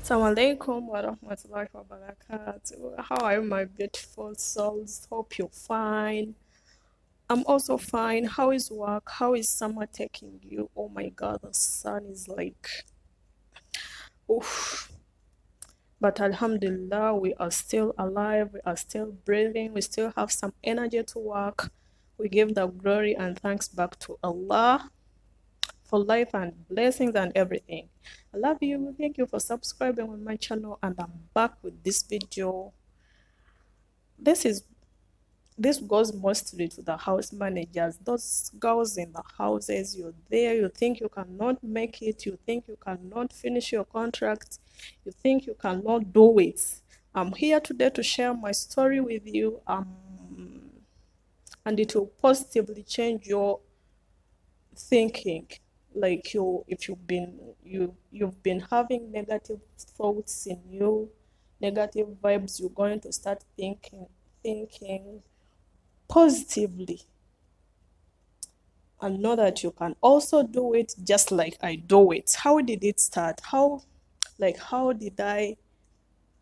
Assalamu alaikum wa rahmatullahi wa barakatuh. How are you, my beautiful souls? Hope you're fine. I'm also fine. How is work? How is summer taking you? Oh my god, the sun is like, oof. But Alhamdulillah, we are still alive. We are still breathing. We still have some energy to work. We give the glory and thanks back to Allah for life and blessings and everything. I love you. Thank you for subscribing on my channel, and I'm back with this video. This goes mostly to the house managers, those girls in the houses. You're there, you think you cannot make it, you think you cannot finish your contract, you think you cannot do it. I'm here today to share my story with you, and it will positively change your thinking. Like if you've been having negative thoughts in you, negative vibes, you're going to start thinking positively, and know that you can also do it just like I do it. How did it start? How did I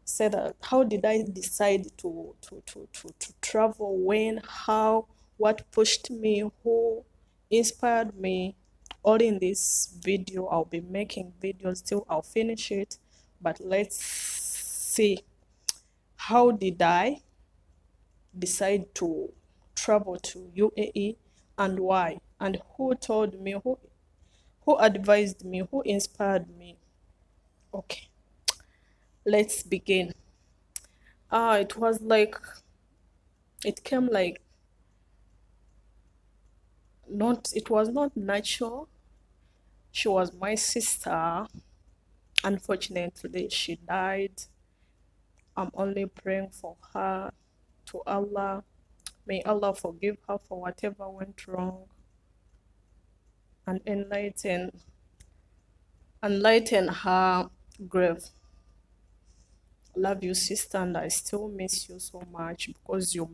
say that? How did I decide to travel? When? How? What pushed me? Who inspired me? All in this video. I'll be making videos till I'll finish it. But let's see, how did I decide to travel to UAE, and why, and who told me, who advised me, who inspired me. Okay, let's begin. It was like, it came like, not, it was not natural. She was my sister. Unfortunately, she died. I'm only praying for her to Allah. May Allah forgive her for whatever went wrong and enlighten her grave. Love you, sister, and I still miss you so much, because you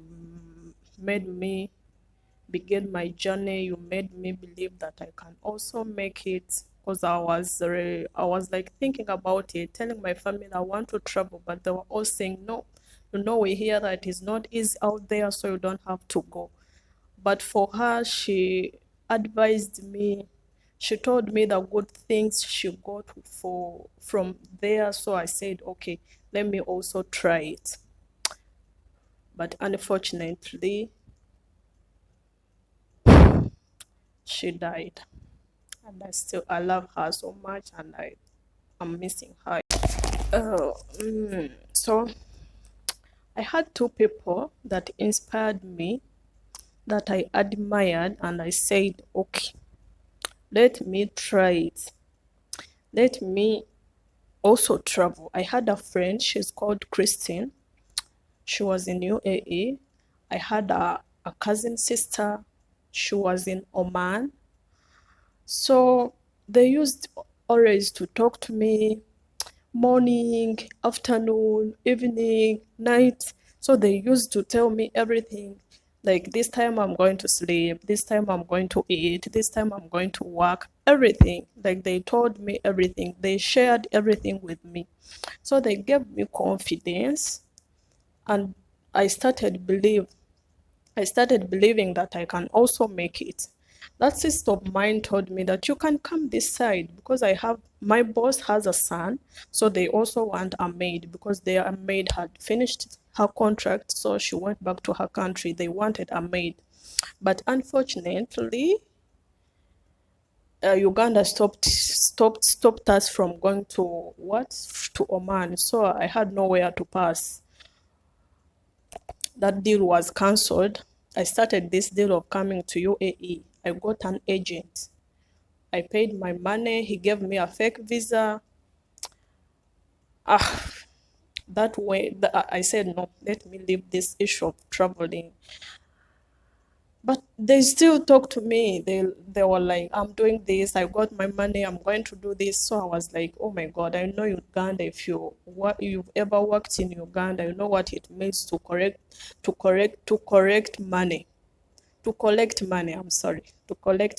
made me begin my journey. You made me believe that I can also make it, because I was like thinking about it, telling my family I want to travel, but they were all saying no. We hear that it's not easy out there, so you don't have to go. But for her, she advised me. She told me the good things she got from there. So I said, okay, let me also try it. But unfortunately, she died. And I love her so much, and I'm missing her. So I had two people that inspired me, that I admired, and I said, okay, let me try it. Let me also travel. I had a friend, she's called Christine. She was in UAE. I had a cousin sister, she was in Oman. So they used always to talk to me, morning, afternoon, evening, night. So they used to tell me everything. Like, this time I'm going to sleep, this time I'm going to eat, this time I'm going to work, everything. Like, they told me everything. They shared everything with me. So they gave me confidence, and I started believing that I can also make it. That sister of mine told me that you can come this side, because my boss has a son, so they also want a maid, because their maid had finished her contract, so she went back to her country. They wanted a maid, but unfortunately, Uganda stopped us from going to Oman, so I had nowhere to pass. That deal was cancelled. I started this deal of coming to UAE. I got an agent. I paid my money. He gave me a fake visa. That way, I said, no, let me leave this issue of traveling. But they still talk to me. They were like, I'm doing this, I got my money, I'm going to do this. So I was like, oh my God, I know Uganda. If you've ever worked in Uganda, you know what it means to collect money. To collect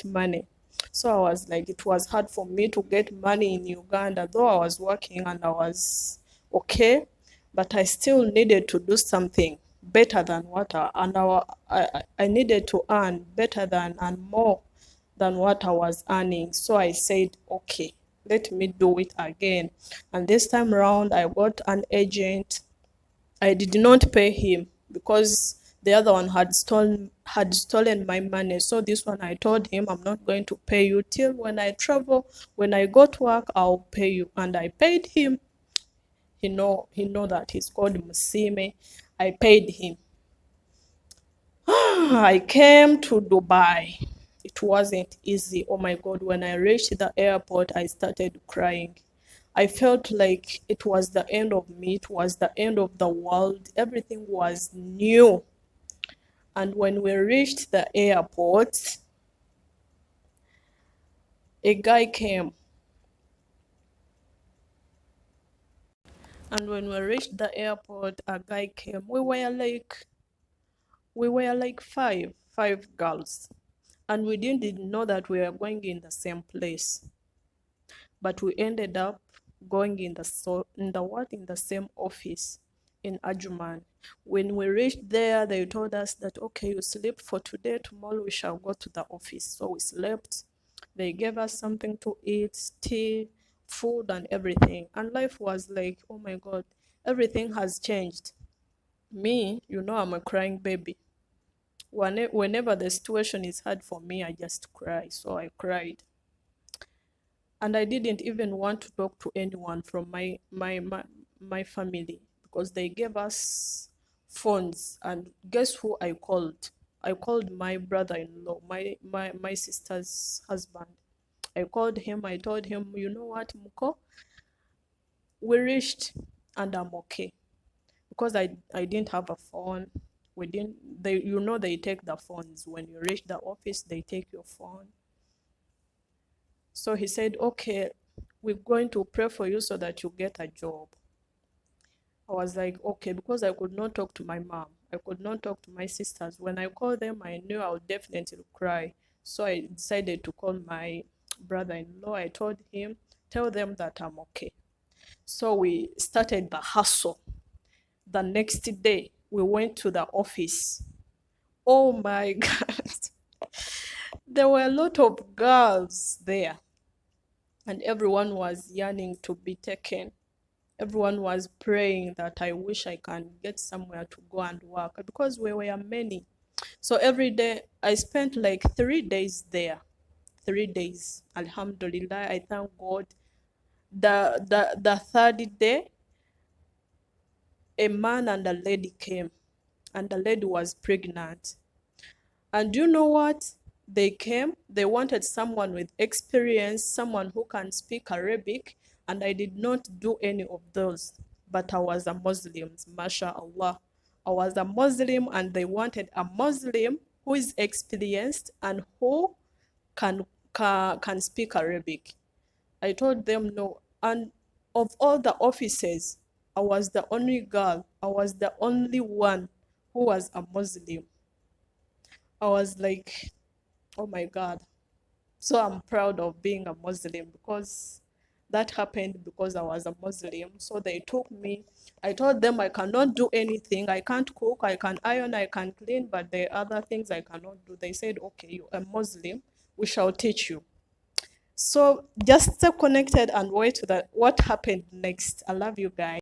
money. So I was like, it was hard for me to get money in Uganda, though I was working and I was okay, but I still needed to do something better than what I needed to earn better than and more than what I was earning. So I said, okay, let me do it again. And this time around, I got an agent. I did not pay him because the other one had stolen my money. So this one I told him, I'm not going to pay you till when I travel. When I go to work, I'll pay you. And I paid him. He know that he's called Musime. I paid him. I came to Dubai. It wasn't easy. Oh my God. When I reached the airport, I started crying. I felt like it was the end of me. It was the end of the world. Everything was new. And when we reached the airport, a guy came. And when we reached the airport, a guy came. We were like five girls. And we didn't know that we were going in the same place. But we ended up going in the same office in Ajuman. When we reached there, they told us that, okay, you sleep for today, tomorrow we shall go to the office. So we slept. They gave us something to eat, tea, food, and everything. And life was like, oh my God, everything has changed. Me, I'm a crying baby. Whenever the situation is hard for me, I just cry. So I cried. And I didn't even want to talk to anyone from my family because they gave us phones. And guess who I called? I called my brother-in-law, my sister's husband. I called him. I told him, you know what, Muko, we reached and I'm okay. Because I didn't have a phone. We didn't they take the phones. When you reach the office, they take your phone. So he said, okay, we're going to pray for you so that you get a job. I was like, okay, because I could not talk to my mom. I could not talk to my sisters. When I called them, I knew I would definitely cry. So I decided to call my brother-in-law. I told him, tell them that I'm okay. So we started the hustle. The next day, we went to the office. Oh my God. There were a lot of girls there. And everyone was yearning to be taken. Everyone was praying that I wish I can get somewhere to go and work because we were many. So every day I spent like 3 days there. 3 days. Alhamdulillah, I thank God. The third day, a man and a lady came, and the lady was pregnant. And you know what? They came, they wanted someone with experience, someone who can speak Arabic, and I did not do any of those. But I was a Muslim, mashallah. I was a Muslim, and they wanted a Muslim who is experienced and who can speak Arabic. I told them no. And of all the officers, I was the only girl. I was the only one who was a Muslim. I was like, oh my God. So I'm proud of being a Muslim because that happened because I was a Muslim. So they took me. I told them I cannot do anything. I can't cook, I can iron, I can clean, but there are other things I cannot do. They said, okay, you're a Muslim. We shall teach you. So just stay connected and wait to that what happened next. I love you guys.